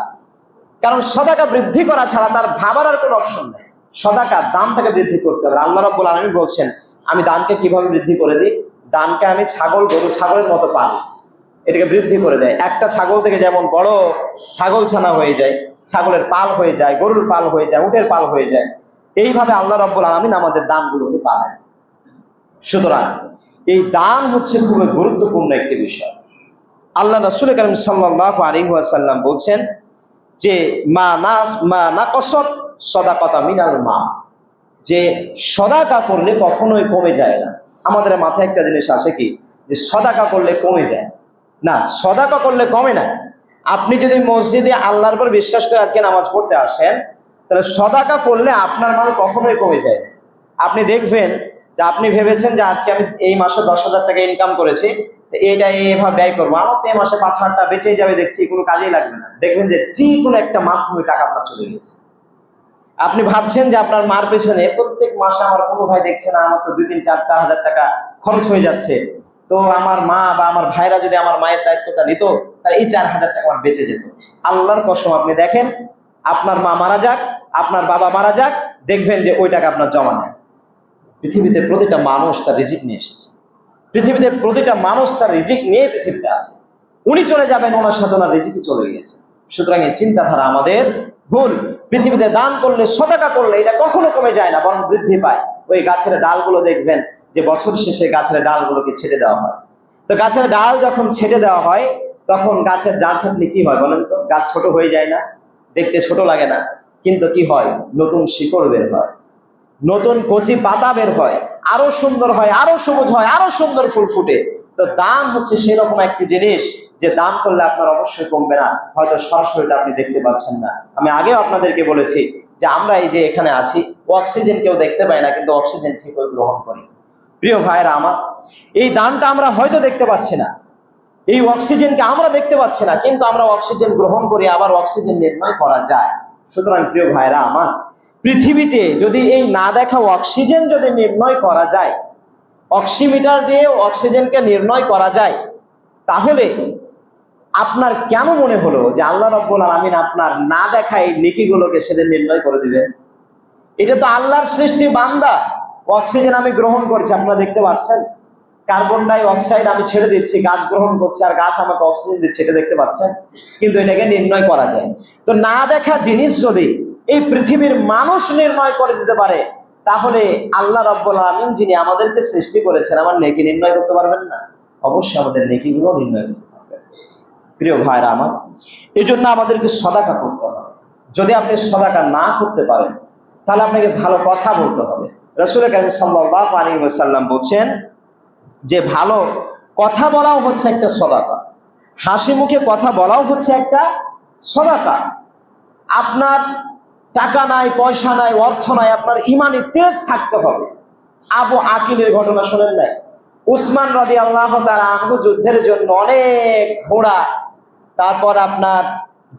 [SPEAKER 1] কারণ সাদাকা বৃদ্ধি করা ছাড়া তার ভাবার আর কোনো অপশন নেই। সাদাকা দানটাকে বৃদ্ধি করতে হবে। আল্লাহ রাব্বুল আলামিন বলছেন, আমি দানকে কিভাবে বৃদ্ধি করে দিই? দানকে আমি গরু ছাগলের মতো পালি, এটাকে বৃদ্ধি করে দেয়। একটা ছাগল থেকে যেমন বড় ছাগল ছানা হয়ে যায়, ছাগলের পাল হয়ে যায়, গরুর পাল হয়ে যায়, উটের পাল হয়ে যায়, এইভাবে আল্লাহ রাব্বুল আলামিন আমাদের দানগুলোকে পালেন। সুতরাং এই দান হচ্ছে খুবই গুরুত্বপূর্ণ একটি বিষয়। আল্লাহ রাসূল কারীম সাল্লাল্লাহু আলাইহি ওয়াসাল্লাম বলছেন যে মা নাকাসাত সাদাকাতা মিনাল মা, যে সাদাকা করলে কখনোই কমে যায় না। আমাদের মাথায় একটা জিনিস আসে কি, যে সাদাকা করলে কমে যায় না, সাদাকা করলে কমে না। আপনি যদি মসজিদে আল্লাহর উপর বিশ্বাস করে আজকে নামাজ পড়তে আসেন, তাহলে সাদাকা করলে আপনার মাল কখনোই কমে যায় না। আপনি দেখবেন যে আপনি ভেবেছেন যে আজকে আমি এই মাসে 10,000 টাকা ইনকাম করেছি, এইটা এইভাবে ব্যয় করবো, আমার তো এই মাসে 5,000 টাকা বেঁচেই যাবে, দেখছি কোনো কাজেই লাগবে না। দেখবেন যে কোনো একটা মাধ্যমে টাকা আপনার চলে গেছে। আপনি ভাবছেন যে আপনার মার পেছনে প্রত্যেক মাসে আমার কোনো ভাই দেখছে না, আমার তো 2-3-4 হাজার টাকা খরচ হয়ে যাচ্ছে, তো আমার মা বা আমার ভাইরা যদি আমার মায়ের দায়িত্বটা নিত তাহলে এই 4,000 টাকা আমার বেঁচে যেত। আল্লাহর কসম, আপনি দেখেন আপনার মা মারা যাক, আপনার বাবা মারা যাক, দেখবেন যে ওই টাকা আপনার জমা নেয়। পৃথিবীতে প্রতিটা মানুষ তার রিজিক নিয়ে এসেছে, পৃথিবীতে প্রতিটা মানুষ তার রিজিক নিয়ে পৃথিবীতে আছে। উনি চলে যাবেন, ওনার সাথে ওনার রিজিকই চলে গিয়েছে। সুতরাং এই চিন্তাধারা আমাদের ভুল। পৃথিবীতে দান করলে, সাদাকা করলে এটা কখনো কমে যায় না, বরং বৃদ্ধি পায়। ওই গাছের ডালগুলো দেখবেন যে বছর শেষে গাছের ডালগুলোকে ছেটে দেওয়া হয়। তো গাছের ডাল যখন ছেটে দেওয়া হয় তখন গাছের জাড় থাকলে কি হয় বলেন তো? গাছ ছোট হয়ে যায় না? দেখতে ছোট লাগে না, কিন্তু কি হয়? নতুন শিকড় বের হয়। নতুন কচি পাতা বের হয়, আরো সুন্দর হয়, আরো সবুজ হয়, আরো সুন্দর ফুল ফুটে। তো দান হচ্ছে সেরকম একটি জিনিস যে দান করলে আপনার অবশ্যই কমবে না, হয়তো সরাসরিটা আপনি দেখতে পাচ্ছেন না। আমি আগেও আপনাদেরকে বলেছি যে আমরা এই যে এখানে আছি, অক্সিজেন কেউ দেখতে পায় না, কিন্তু অক্সিজেন ঠিকই গ্রহণ করি। প্রিয় ভাইরা আমার, এই দানটা আমরা হয়তো দেখতে পাচ্ছি না, এই অক্সিজেনকে আমরা দেখতে পাচ্ছি না, কিন্তু আমরা অক্সিজেন গ্রহণ করি, আবার অক্সিজেন নির্ণয় করা যায়। সুতরাং প্রিয় ভাইরা আমার, পৃথিবীতে যদি এই না দেখা অক্সিজেন যদি নির্ণয় করা যায়, অক্সিমিটার দিয়ে অক্সিজেনকে নির্ণয় করা যায়, তাহলে আপনার কেন মনে হলো যে আল্লাহ রাব্বুল আলামিন আপনার না দেখা এই নেকিগুলোকে সেদিন নির্ণয় করে দিবেন? এটা তো আল্লাহর সৃষ্টি বান্দা। অক্সিজেন আমি গ্রহণ করছি, আপনারা দেখতে পাচ্ছেন। কার্বন ডাই অক্সাইড আমি ছেড়ে দিচ্ছি, গাছ গ্রহণ করছে, আর গাছ আমাকে অক্সিজেন দিচ্ছে, এটা দেখতে পাচ্ছেন। কিন্তু এটাকে নির্ণয় করা যায়। তো না দেখা জিনিস যদি এই পৃথিবীর মানুষ নির্ণয় করে দিতে পারে, তাহলে আল্লাহ রাব্বুল আলামিন যিনি আমাদেরকে সৃষ্টি করেছেন, আমার নেকি নির্ণয় করতে পারবেন না? অবশ্যই আমাদের নেকিগুলো নির্ণয় করতে পারবেন। প্রিয় ভাইরা আমার, এই জন্য আমাদেরকে সদাকা করতে হবে। যদি আপনি সদাকা না করতে পারেন, তাহলে আপনাকে ভালো কথা বলতে হবে। রাসূল কারীম সাল্লাল্লাহু আলাইহি ওয়াসাল্লাম বলছেন যে ভালো কথা বলাও হচ্ছে একটা সদাকা, হাসি মুখে কথা বলাও হচ্ছে একটা সদাকা। আপনার টাকা নাই, পয়সা নাই, অর্থ নাই, আপনার ইমানি তেজ থাকতে হবে। আবু আকিলের ঘটনা শোনেন নাই? উসমান রাদিয়াল্লাহু তাআলা আনহু যুদ্ধের জন্য অনেক ঘোড়া, তারপর আপনার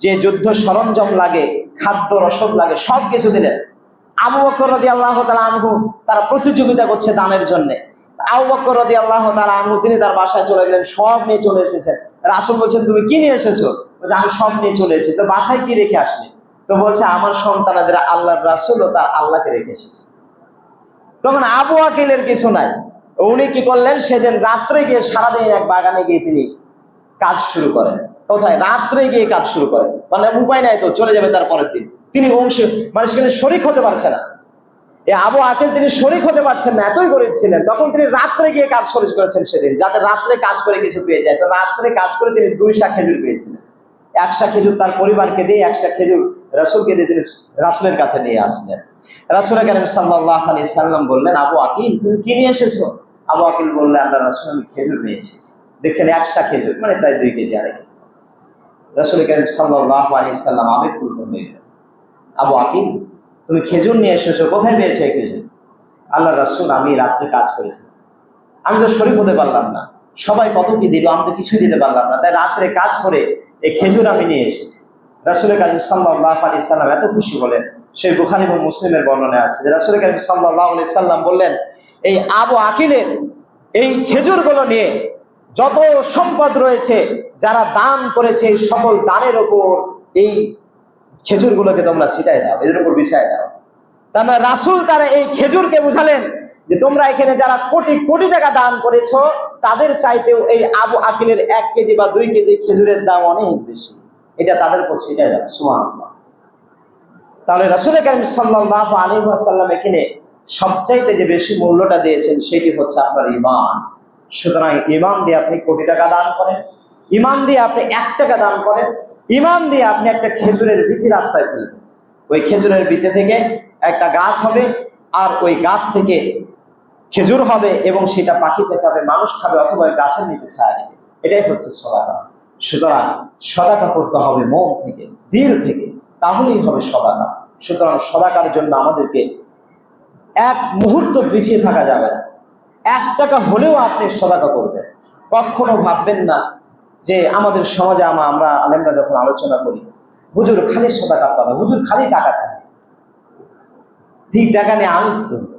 [SPEAKER 1] যে যুদ্ধ সরঞ্জাম লাগে, খাদ্য রসদ লাগে, সব কিছু দিলেন। আবু বকর রাদিয়াল্লাহু তাআলা আনহু তারা প্রতিযোগিতা করছে দানের জন্য। আবু বকর রাদিয়াল্লাহু তাআলা আনহু তিনি তার বাসায় চলে গেলেন, সব নিয়ে চলে এসেছেন। রাসূল বলছেন, তুমি কি নিয়ে এসেছো? বলছে, আমি সব নিয়ে চলে এসেছি। তো বাসায় কি রেখে আসলে? তো বলছে, আমার সন্তানেরা আল্লাহর রাসূল ও তার আল্লাহকে রেখে এসেছে। তখন আবু আকিলের কিছু নাই। উনি কি করলেন, সেদিন রাত্রে গিয়ে সারাদিন এক বাগানে গিয়ে তিনি কাজ শুরু করেন। কোথায়? রাত্রে গিয়ে কাজ শুরু করেন। মানে উপায় নাই, তো চলে যাবে তার পরের দিন। তিনি অংশ মানে সেখানে শরিক হতে পারছে না। এই আবু আকিল তিনি শরিক হতে পারছেন না, এতই গরিব ছিলেন। তখন তিনি রাত্রে গিয়ে কাজ শুরু করেছেন সেদিন, যাতে রাত্রে কাজ করে কিছু পেয়ে যায়। তো রাত্রে কাজ করে তিনি 2 শা খেজুর পেয়েছিলেন। 1 শা খেজুর তার পরিবারকে দিয়ে, 1 শা খেজুর রাসূলকে দিয়ে তিনি রাসূলের কাছে নিয়ে আসলেন। রাসূল কারীম সাল্লাল্লাহু আলাইহি সাল্লাম বললেন, আবু আকিল তুমি কি নিয়ে এসেছো? আবু আকিল বললেন, আল্লাহ রাসূল আমি খেজুর নিয়ে এসেছি। দেখছেন, 1 শা খেজুর মানে প্রায় 2 কেজি, 2.5 কেজি। রাসূল কারীম সাল্লাল্লাহু আলাইহি সাল্লাম আবেগপ্রবণ হয়ে গেলেন। আবু আকিল তুমি খেজুর নিয়ে এসেছো, কোথায় পেয়েছো এই খেজুর? আল্লাহ রাসূল আমি রাত্রে কাজ করেছি, আমি তো শরীক হতে পারলাম না, সবাই কত কি দিল, আমি তো কিছুই দিতে পারলাম না, তাই রাত্রে কাজ করে এই খেজুর আমি নিয়ে এসেছি। রাসূল কারীম সাল্লাল্লাহু আলাইহি সাল্লাম এত খুশি হলেন, সেই বুখারী এবং মুসলিমের বর্ণনায় আছে যে রাসূল কারীম সাল্লাল্লাহু আলাইহি সাল্লাম বললেন, এই আবু আকিলের এই খেজুরগুলো নিয়ে যত সম্পদ রয়েছে, যারা দান করেছে, এই সকল দানের ওপর এই খেজুরগুলোকে তোমরা ছিটাই দাও, এদের উপর বিছায় দাও। তার মানে রাসূল তারা এই খেজুরকে বুঝালেন যে তোমরা এখানে যারা কোটি কোটি টাকা দান করেছো, তাদের চাইতেও এই আবু আকিলের 1 কেজি বা 2 কেজি খেজুরের দাম অনেক বেশি, এটা তাদের উপর ছিটাই দাও। সুবহানাল্লাহ। তাহলে রাসূল কারীম সাল্লাল্লাহু আলাইহি ওয়াসাল্লাম এখানে সবচাইতে যে বেশি মূল্যটা দিয়েছেন, সেটি হচ্ছে আপনার ঈমান। সুতরাং ঈমান দিয়ে আপনি কোটি টাকা দান করেন, ঈমান দিয়ে আপনি 1 টাকা দান করেন, ঈমান দিয়ে আপনি একটা খেজুরের বীজ রাস্তায় ফেলে দেন। ওই খেজুরের বীজে থেকে একটা গাছ হবে, আর ওই গাছ থেকে খেজুর হবে, এবং সেটা পাখিতে খাবে, মানুষ খাবে, অথবা গাছের নিচে ছায়া নেবে। এটাই হচ্ছে সদাকা। সুতরাং সদাকা করতে হবে মন থেকে, দিল থেকে, তাহলেই হবে সদাকা। সুতরাং সদাকার জন্য আমাদেরকে 1 মুহূর্ত পিছিয়ে থাকা যাবে না। 1 টাকা হলেও আপনি সদাকা করবেন। কখনো ভাববেন না যে আমাদের সমাজে আমরা আলেমরা যখন আলোচনা করি, হুজুর খালি সদাকার কথা, হুজুর খালি টাকা চায়, 2 টাকা নিয়ে আমি কি করবো?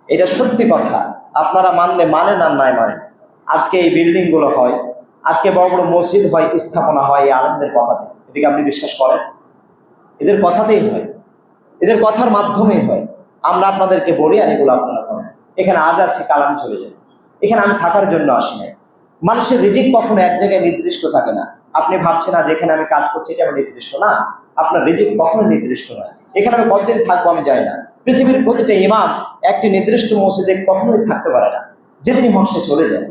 [SPEAKER 1] এটা সত্যি কথা, আপনারা মানলে মানেন আর নাই মানেন। আজকে এই বিল্ডিং গুলো হয়, আজকে বড় বড় মসজিদ হয়, স্থাপনা হয় এই আলেমদের কথাতে। এটাকে আপনি বিশ্বাস করেন? এদের কথাতেই হয়, এদের কথার মাধ্যমেই হয়। আমরা আপনাদেরকে বলি আর এগুলো আপনারা করেন। এখানে আজ আছি, কাল আমি চলে যাই। এখানে আমি থাকার জন্য আসি নাই। মানুষের রিজিক কখনো এক জায়গায় নির্দিষ্ট থাকে না। আপনি ভাবছেন না যে এখানে আমি কাজ করছি এটা আমার নির্দিষ্ট না, আপনার রিজিক কখনো নির্দিষ্ট নয়। এখানে আমি কতদিন থাকবো আমি জানি না। পৃথিবীর প্রতিটা ইমাম একটি নির্দিষ্ট মসজিদে কখনোই থাকতে পারে না, যেদিনই হোক সে চলে যায়।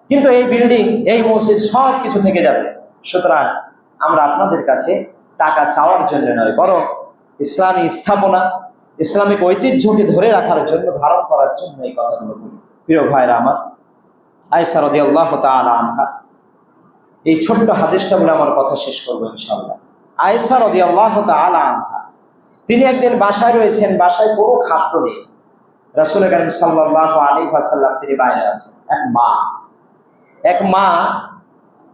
[SPEAKER 1] কিন্তু এই বিল্ডিং, এই মসজিদ সব কিছু থেকে যাবে। সুতরাং আমরা আপনাদের কাছে টাকা চাওয়ার জন্য নয়, বরং ইসলামী স্থাপনা, ইসলামিক ঐতিহ্যকে ধরে রাখার জন্য, ধারণ করার জন্য এই কথাগুলো বলি। প্রিয় ভাইরা আমার, আয়েশা রাদিয়াল্লাহু তাআলা আনহা, এই ছোট্ট হাদিসটা বলে আমার কথা শেষ করবো ইনশাআল্লাহ। আয়েশা রাদিয়াল্লাহু তাআলা আনহা, তিনি একদিন বাসায় রয়েছেন, বাসায় কোনো খাদ্য নেই। রাসূল কারীম সাল্লাল্লাহু আলাইহি ওয়াসাল্লাম তিনি বাইরে আছেন। এক মা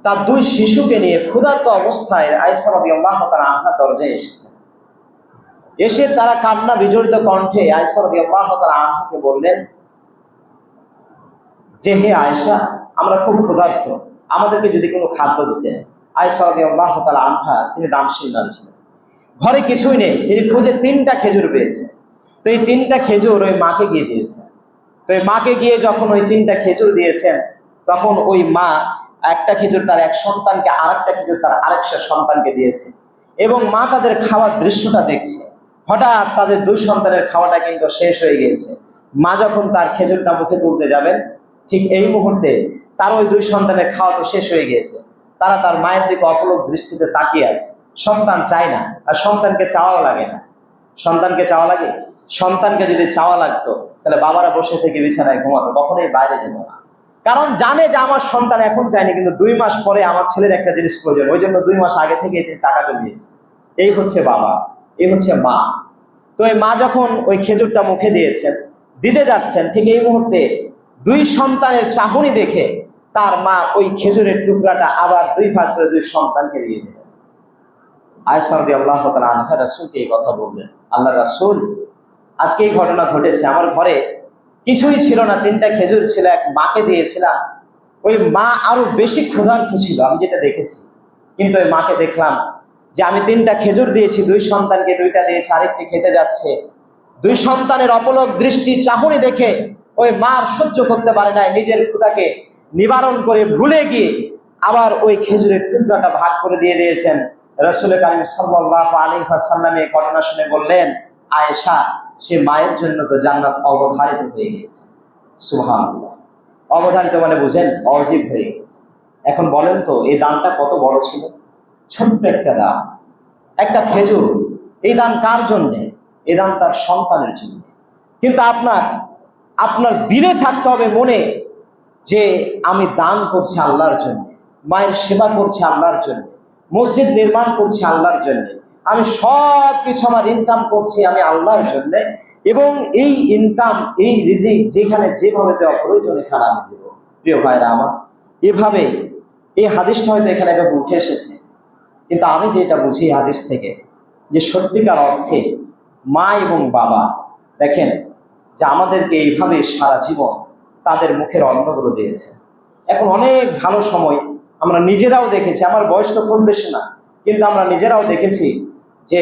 [SPEAKER 1] তার দুই শিশুকে নিয়ে ক্ষুধার্ত অবস্থায় আয়েশা রাদিয়াল্লাহু তাআলা আনহা দরজায় এসেছেন। এসে তারা কান্না বিজড়িত কণ্ঠে আয়েশা রাদিয়াল্লাহু তাআলা আনহাকে বললেন যে, হে আয়েশা, আমরা খুব ক্ষুধার্ত, আমাদেরকে যদি কোনো খাদ্য দিতেন। আয়েশা রাদিয়াল্লাহু তাআলা আনহা তিনি দানশীল নারী ছিলেন। ঘরে কিছুই নেই, তিনি খুঁজে 3টা খেজুর পেয়েছেন। তো এই 3টা খেজুর ওই মাকে গিয়ে দিয়েছেন। তো এই মাকে গিয়ে যখন ওই 3টা খেজুর দিয়েছেন, তখন ওই মা একটা খেজুর তার এক সন্তানকে, আরেকটা খেজুর তার আরেক সন্তানকে দিয়েছে। এবং মা তাদের খাওয়ার দৃশ্যটা দেখছে। হঠাৎ তাদের 2 সন্তানের খাওয়াটা কিন্তু শেষ হয়ে গিয়েছে। মা যখন তার খেজুরটা মুখে তুলতে যাবেন, ঠিক এই মুহূর্তে তার ওই 2 সন্তানের খাওয়া তো শেষ হয়ে গিয়েছে। তারা তার মায়ের দিকে অপলক দৃষ্টিতে তাকিয়ে আছে। সন্তান চায় না, আর সন্তানকে চাওয়াও লাগে না। সন্তানকে চাওয়া লাগে? সন্তানকে যদি চাওয়া লাগতো তাহলে বাবারা বসে থেকে বিছানায় ঘুমাতো, কখনোই বাইরে যেত না। কারণ জানে যে আমার সন্তান এখন চায়নি, কিন্তু 2 মাস পরে আমার ছেলের একটা জিনিস প্রয়োজন, ওই জন্য 2 মাস আগে থেকে তিনি টাকা জমিয়েছে। এই হচ্ছে বাবা, এই হচ্ছে মা। তো এই মা যখন ওই খেজুরটা মুখে দিয়েছেন, দিতে যাচ্ছেন, ঠিক এই মুহূর্তে 2 সন্তানের চাহনি দেখে তার মা ওই খেজুরের টুকরাটা আবার 2 ভাগ করে 2 সন্তানকে দিয়ে দিলেন। আয়েশা রাদিয়াল্লাহু তাআলা আনহা রাসূলকে এই কথা বললেন, আল্লাহ রাসূল, আজকে এই ঘটনা ঘটেছে। আমার ঘরে কিছুই ছিল না, 3টা খেজুর ছিল, এক মাকে দিয়েছিলাম। ওই মা আরো বেশি ক্ষুধার্ত ছিল, আমি যেটা দেখেছি। কিন্তু ওই মাকে দেখলাম যে আমি 3টা খেজুর দিয়েছি, 2 সন্তানকে 2টা দিয়েছি, আরেকটি খেতে যাচ্ছে। 2 সন্তানের অপলক দৃষ্টি চাহনি দেখে ওই মা আর সহ্য করতে পারে নাই, নিজের ক্ষুধাকে নিবারণ করে ভুলে গিয়ে আবার ওই খেজুরের টুকরাটা ভাগ করে দিয়ে দিয়েছেন। রাসূল কারীম সাল্লাল্লাহু আলাইহি ওয়াসাল্লাম এই ঘটনা শুনে বললেন, আয়েশা, সে মায়ের জন্য তো জান্নাত অবধারিত হয়ে গিয়েছে। সুবহানাল্লাহ। অবধারিত মানে বুঝেন, অজীব হয়ে গেছে। এখন বলেন তো এই দানটা কত বড় ছিল? ছোট্ট একটা দান, একটা খেজুর। এই দান কার জন্যে? এই দান তার সন্তানের জন্য। কিন্তু আপনার দিলে থাকতে হবে মনে যে আমি দান করছি আল্লাহর জন্য, মায়ের সেবা করছি আল্লাহর জন্য, মসজিদ নির্মাণ করছি আল্লাহর জন্য, আমি সব কিছু আমার ইনকাম করছি আমি আল্লাহর জন্য। এবং এই ইনকাম, এই রিজিক যেখানে যেভাবে দেওয়া প্রয়োজন এখানে আমি দেব। প্রিয় ভাইরা আমার, এভাবে এই হাদিসটা হয়তো এখানে এভাবে উঠে এসেছে, কিন্তু আমি যেটা বুঝি হাদিস থেকে, যে সত্যিকার অর্থে মা এবং বাবা, দেখেন যে আমাদেরকে এইভাবে সারা জীবন তাদের মুখের অন্নগুলো দিয়েছে। এখন অনেক ভালো সময় আমরা নিজেরাও দেখেছি, আমার বয়স তো খুব বেশি না, কিন্তু আমরা নিজেরাও দেখেছি যে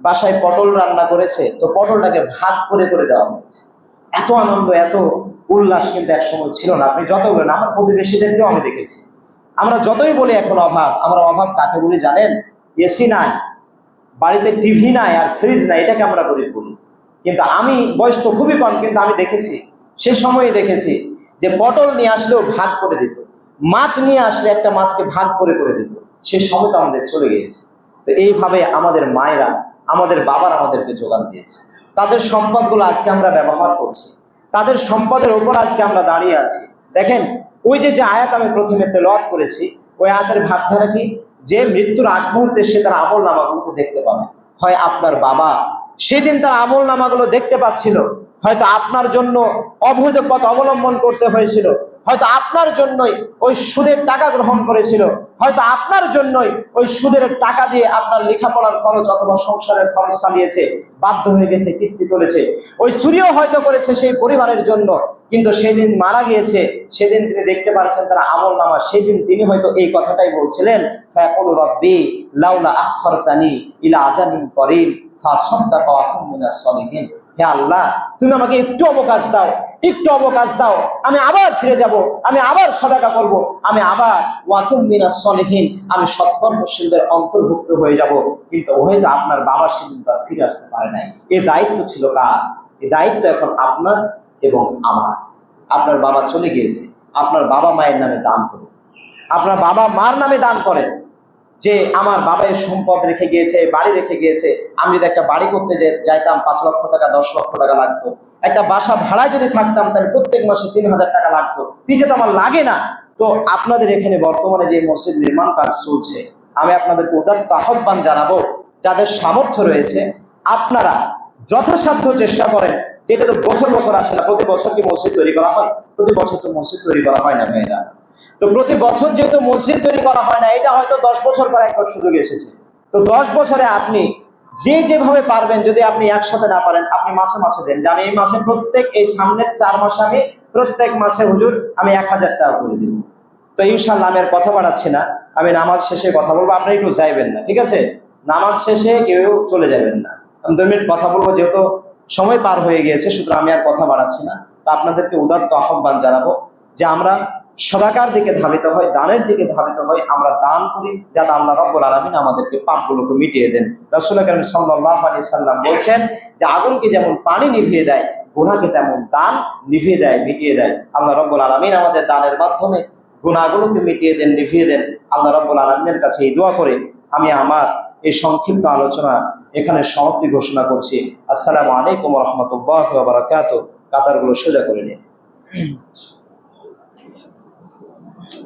[SPEAKER 1] বাসায় পটল রান্না করেছে, তো পটলটাকে ভাগ করে করে দেওয়া হয়েছে। এত আনন্দ, এত উল্লাস কিন্তু এক সময় ছিল না। আপনি যত বলেন, আমার প্রতিবেশীদেরকেও আমি দেখেছি, আমরা যতই বলি এখন অভাব, আমরা অভাব কাকে বলি জানেন? এসি নাই, বাড়িতে টিভি নাই, আর ফ্রিজ নাই, এটাকে আমরা গরিব বলি। কিন্তু আমি, বয়স তো খুবই কম, কিন্তু আমি দেখেছি, সে সময়ে দেখেছি যে পটল নিয়ে আসলেও ভাগ করে দিত, মাছ নিয়ে আসলে একটা মাছকে ভাগ করে করে দিত। সে সময় তো আমাদের চলে গিয়েছে। তো এইভাবে আমাদের মায়েরা, আমাদের বাবারা আমাদেরকে যোগান দিয়েছে। তাদের সম্পদগুলো আজকে আমরা ব্যবহার করছি, তাদের সম্পদের উপর আজকে আমরা দাঁড়িয়ে আছি। দেখেন, ওই যে আয়াত আমি প্রথমে তেলাওয়াত করেছি, ওই আয়াতের ভাবধারা কি? যে মৃত্যুর আগ মুহূর্তে সে তার আমল নামাগুলো দেখতে পাবে। হয় আপনার বাবা সেদিন তার আমল নামাগুলো দেখতে পাচ্ছিল, হয়তো আপনার জন্য অবৈধ পথ অবলম্বন করতে হয়েছিল, হয়তো আপনার জন্যই ওই সুদের টাকা গ্রহণ করেছিল, হয়তো আপনার জন্যই ওই সুদের টাকা দিয়ে আপনার লেখাপড়ার খরচ অথবা সংসারের খরচ চালিয়েছে, বাধ্য হয়ে গেছে, কিস্তি তুলেছে, ওই চুরিও হয়তো করেছে সেই পরিবারের জন্য। কিন্তু সেদিন মারা গিয়েছে, সেদিন তিনি দেখতে পাচ্ছেন তার আমল নামা, সেদিন তিনি হয়তো এই কথাটাই বলছিলেন, ফায়াকুলু রাব্বি লাউলা আখখারতানি ইলা আজালিন করিম ফাসাদদাকা ওয়া আকুন মিনাস সালিহিন। হে আল্লাহ, তুমি আমাকে একটু অবকাশ দাও, একটু অবকাশ দাও, আমি আবার ফিরে যাব, আমি আবার সাদাকা করব, আমি আবার ওয়াকুম মিনাস সলিহিন, আমি সৎকর্মশীলদের অন্তর্ভুক্ত হয়ে যাব। কিন্তু হয়তো আপনার বাবা সেদিন তার ফিরে আসতে পারে নাই। এই দায়িত্ব ছিল কার? এই দায়িত্ব এখন আপনার এবং আমার। আপনার বাবা চলে গিয়েছে, আপনার বাবা মায়ের নামে দান করুন, আপনার বাবা মার নামে দান করেন। যে আমার বাবা এই সম্পদ রেখে গিয়েছে, বাড়ি রেখে গিয়েছে, আমি যদি একটা বাড়ি করতে যাইতাম 5 লক্ষ টাকা 10 লক্ষ টাকা লাগতো, একটা বাসা ভাড়ায় যদি থাকতাম তাহলে প্রত্যেক মাসে 3000 টাকা লাগতো, এটা তো আমার লাগে না। তো আপনাদের এখানে বর্তমানে যে মসজিদ নির্মাণ কাজ চলছে, আমি আপনাদেরকে উদাত্ত আহ্বান জানাবো, যাদের সামর্থ্য রয়েছে আপনারা যথাসাধ্য চেষ্টা করেন। যেটা তো বছর বছর আসে না, প্রতি বছর কি মসজিদ তৈরি করা হয়? প্রতি বছর তো মসজিদ তৈরি করা হয় না ভাইরা। তো প্রতি বছর যেহেতু মসজিদ তৈরি করা হয় না, এটা হয়তো 10 বছর পর একবার সুযোগ এসেছে। তো 10 বছরে আপনি যেভাবে পারবেন, যদি আপনি একসাথে না পারেন, আপনি মাসে মাসে দেন, যে আমি এই মাসে এই সামনের 4 মাসে আমি প্রত্যেক মাসে হুজুর আমি 1000 টাকা করে দিব। তো ইনশাল্লাহ আমি আর কথা বাড়াচ্ছি না, আমি নামাজ শেষে কথা বলবো, আপনি একটু যাইবেন না, ঠিক আছে? নামাজ শেষে কেউ চলে যাবেন না, আমি 2 মিনিট কথা বলবো, যেহেতু সময় পার হয়ে গিয়েছে, সুতরাং আমি আর কথা বাড়াচ্ছি না। তা আপনাদেরকে উদাত্ত আহ্বান জানাবো যে আমরা সদাকার দিকে ধাবিত হয়, দানের দিকে ধাবিত হয়, আমরা দান করি যাতে আল্লাহ রাব্বুল আলামিন আমাদেরকে পাপগুলোকে মিটিয়ে দেন। রাসূল কারীম সাল্লাল্লাহু আলাইহি সাল্লাম বলছেন যে আগুনকে যেমন পানি নিভিয়ে দেয়, গুনাহকে তেমন দান নিভিয়ে দেয়, মিটিয়ে দেয়। আল্লাহ রাব্বুল আলামিন আমাদের দানের মাধ্যমে গুনাহগুলোকে মিটিয়ে দেন, নিভিয়ে দেন। আল্লাহ রাব্বুল আলামিনের কাছে এই দোয়া করে আমি আমার এই সংক্ষিপ্ত আলোচনা এখানে সমাপ্তি ঘোষণা করছি। আসসালামু আলাইকুম ওয়া রাহমাতুল্লাহি ওয়া বারাকাতুহু। কাতারগুলো সোজা করে নিন।